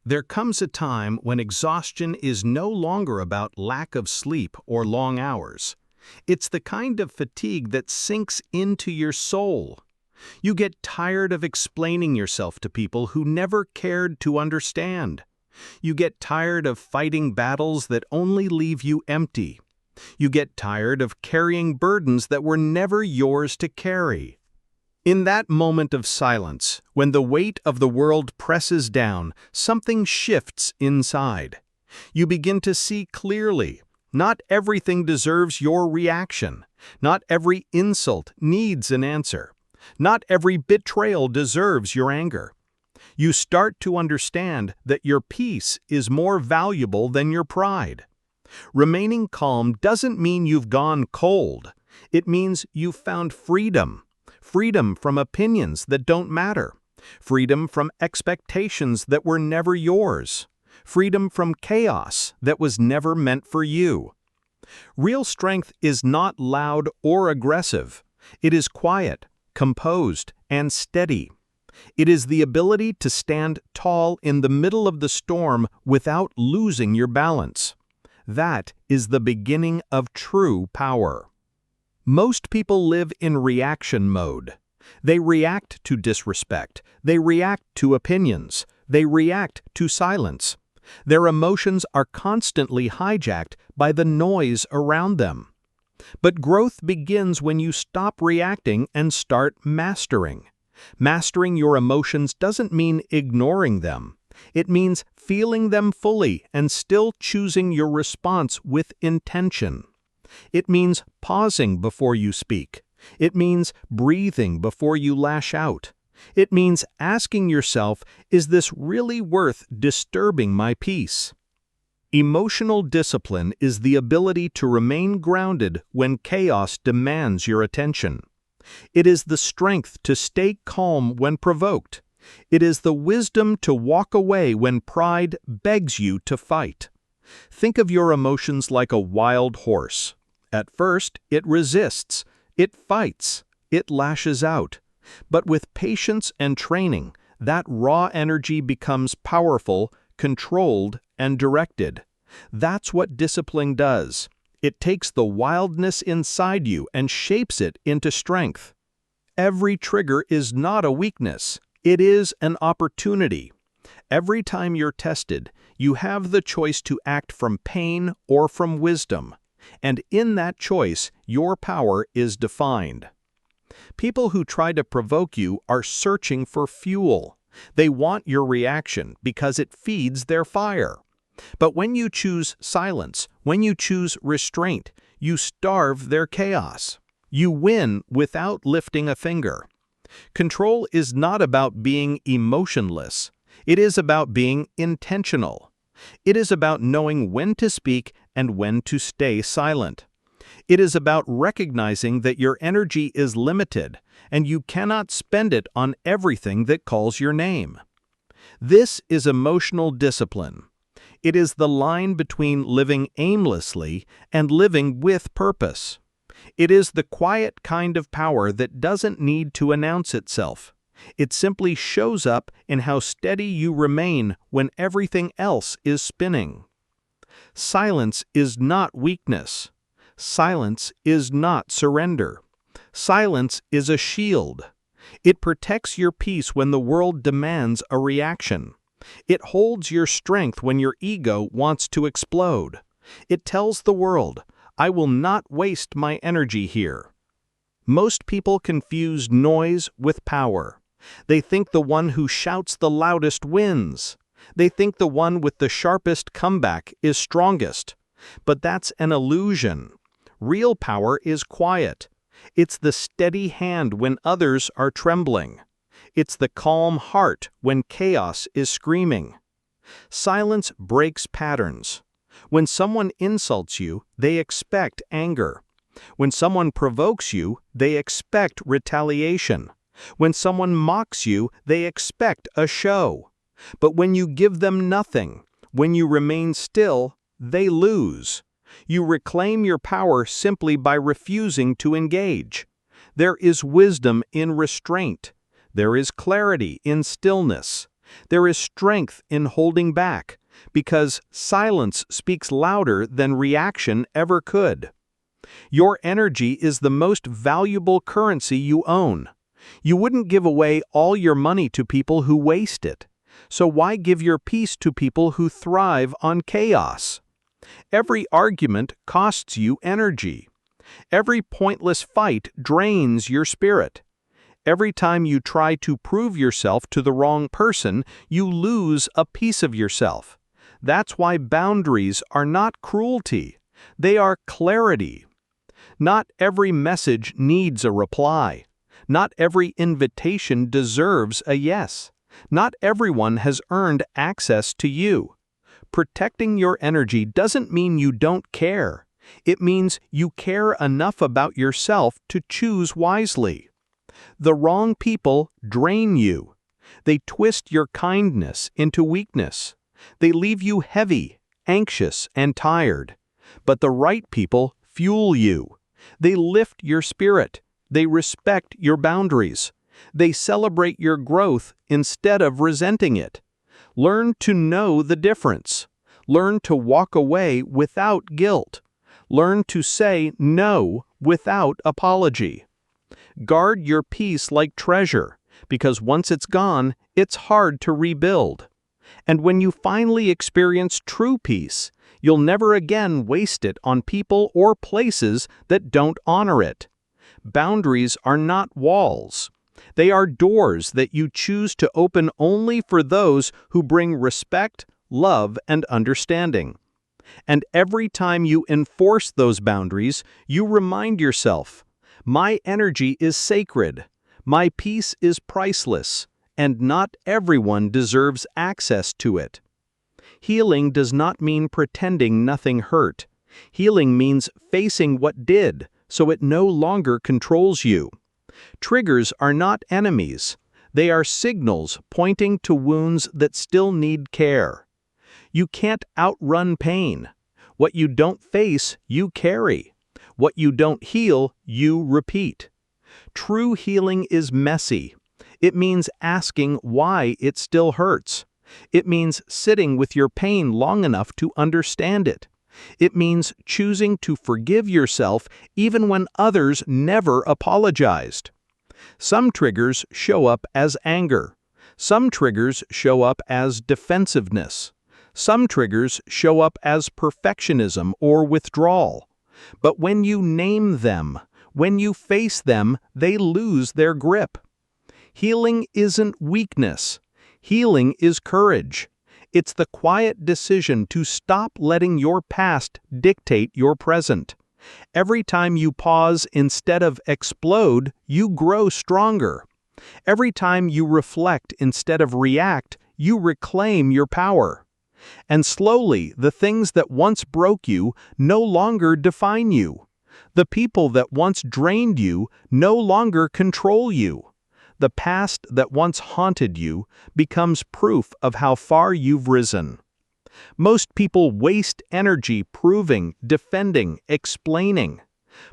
There comes a time when exhaustion is no longer about lack of sleep or long hours. It's the kind of fatigue that sinks into your soul. You get tired of explaining yourself to people who never cared to understand. You get tired of fighting battles that only leave you empty. You get tired of carrying burdens that were never yours to carry. In that moment of silence, when the weight of the world presses down, something shifts inside. You begin to see clearly. Not everything deserves your reaction. Not every insult needs an answer. Not every betrayal deserves your anger. You start to understand that your peace is more valuable than your pride. Remaining calm doesn't mean you've gone cold. It means you've found freedom. Freedom from opinions that don't matter. Freedom from expectations that were never yours. Freedom from chaos that was never meant for you. Real strength is not loud or aggressive. It is quiet, composed, and steady. It is the ability to stand tall in the middle of the storm without losing your balance. That is the beginning of true power. Most people live in reaction mode. They react to disrespect. They react to opinions. They react to silence. Their emotions are constantly hijacked by the noise around them. But growth begins when you stop reacting and start mastering. Mastering your emotions doesn't mean ignoring them. It means feeling them fully and still choosing your response with intention. It means pausing before you speak. It means breathing before you lash out. It means asking yourself, is this really worth disturbing my peace? Emotional discipline is the ability to remain grounded when chaos demands your attention. It is the strength to stay calm when provoked. It is the wisdom to walk away when pride begs you to fight. Think of your emotions like a wild horse. At first, it resists, it fights, it lashes out. But with patience and training, that raw energy becomes powerful, controlled, and directed. That's what discipline does. It takes the wildness inside you and shapes it into strength. Every trigger is not a weakness. It is an opportunity. Every time you're tested, you have the choice to act from pain or from wisdom. And in that choice, your power is defined. People who try to provoke you are searching for fuel. They want your reaction because it feeds their fire. But when you choose silence, when you choose restraint, you starve their chaos. You win without lifting a finger. Control is not about being emotionless. It is about being intentional. It is about knowing when to speak and when to stay silent. It is about recognizing that your energy is limited and you cannot spend it on everything that calls your name. This is emotional discipline. It is the line between living aimlessly and living with purpose. It is the quiet kind of power that doesn't need to announce itself. It simply shows up in how steady you remain when everything else is spinning. Silence is not weakness. Silence is not surrender. Silence is a shield. It protects your peace when the world demands a reaction. It holds your strength when your ego wants to explode. It tells the world, I will not waste my energy here. Most people confuse noise with power. They think the one who shouts the loudest wins. They think the one with the sharpest comeback is strongest. But that's an illusion. Real power is quiet. It's the steady hand when others are trembling. It's the calm heart when chaos is screaming. Silence breaks patterns. When someone insults you, they expect anger. When someone provokes you, they expect retaliation. When someone mocks you, they expect a show. But when you give them nothing, when you remain still, they lose. You reclaim your power simply by refusing to engage. There is wisdom in restraint. There is clarity in stillness. There is strength in holding back, because silence speaks louder than reaction ever could. Your energy is the most valuable currency you own. You wouldn't give away all your money to people who waste it. So why give your peace to people who thrive on chaos? Every argument costs you energy. Every pointless fight drains your spirit. Every time you try to prove yourself to the wrong person, you lose a piece of yourself. That's why boundaries are not cruelty. They are clarity. Not every message needs a reply. Not every invitation deserves a yes. Not everyone has earned access to you. Protecting your energy doesn't mean you don't care. It means you care enough about yourself to choose wisely. The wrong people drain you. They twist your kindness into weakness. They leave you heavy, anxious, and tired. But the right people fuel you. They lift your spirit. They respect your boundaries. They celebrate your growth instead of resenting it. Learn to know the difference. Learn to walk away without guilt. Learn to say no without apology. Guard your peace like treasure, because once it's gone, it's hard to rebuild. And when you finally experience true peace, you'll never again waste it on people or places that don't honor it. Boundaries are not walls. They are doors that you choose to open only for those who bring respect, love, and understanding. And every time you enforce those boundaries, you remind yourself, my energy is sacred, my peace is priceless, and not everyone deserves access to it. Healing does not mean pretending nothing hurt. Healing means facing what did, so it no longer controls you. Triggers are not enemies. They are signals pointing to wounds that still need care. You can't outrun pain. What you don't face, you carry. What you don't heal, you repeat. True healing is messy. It means asking why it still hurts. It means sitting with your pain long enough to understand it. It means choosing to forgive yourself even when others never apologized. Some triggers show up as anger. Some triggers show up as defensiveness. Some triggers show up as perfectionism or withdrawal. But when you name them, when you face them, they lose their grip. Healing isn't weakness. Healing is courage. It's the quiet decision to stop letting your past dictate your present. Every time you pause instead of explode, you grow stronger. Every time you reflect instead of react, you reclaim your power. And slowly, the things that once broke you no longer define you. The people that once drained you no longer control you. The past that once haunted you becomes proof of how far you've risen. Most people waste energy proving, defending, explaining.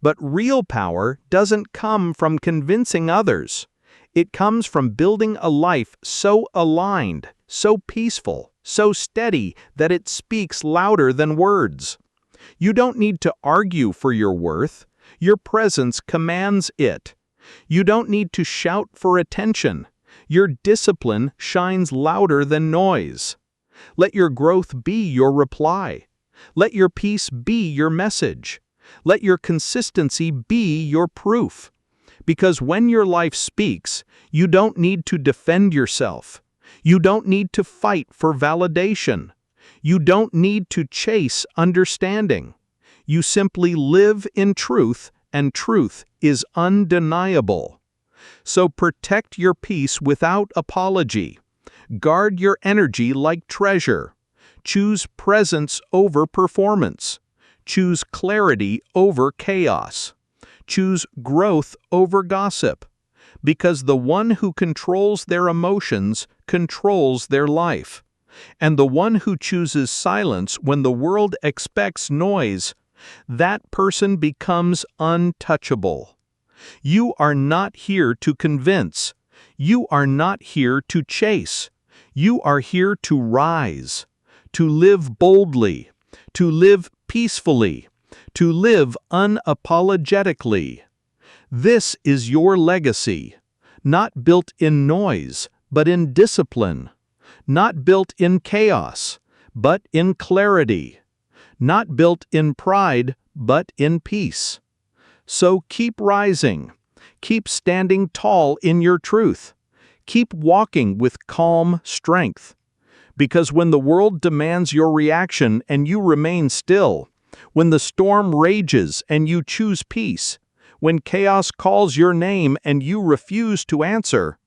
But real power doesn't come from convincing others. It comes from building a life so aligned, so peaceful, so steady that it speaks louder than words. You don't need to argue for your worth. Your presence commands it. You don't need to shout for attention. Your discipline shines louder than noise. Let your growth be your reply. Let your peace be your message. Let your consistency be your proof. Because when your life speaks, you don't need to defend yourself. You don't need to fight for validation. You don't need to chase understanding. You simply live in truth, and truth is undeniable. So protect your peace without apology. Guard your energy like treasure. Choose presence over performance. Choose clarity over chaos. Choose growth over gossip. Because the one who controls their emotions controls their life. And the one who chooses silence when the world expects noise, that person becomes untouchable. You are not here to convince. You are not here to chase. You are here to rise, to live boldly, to live peacefully, to live unapologetically. This is your legacy, not built in noise, but in discipline, not built in chaos, but in clarity, not built in pride, but in peace. So keep rising, keep standing tall in your truth, keep walking with calm strength. Because when the world demands your reaction and you remain still, when the storm rages and you choose peace, when chaos calls your name and you refuse to answer,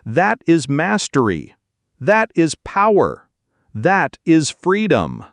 that is mastery. That is power. That is freedom.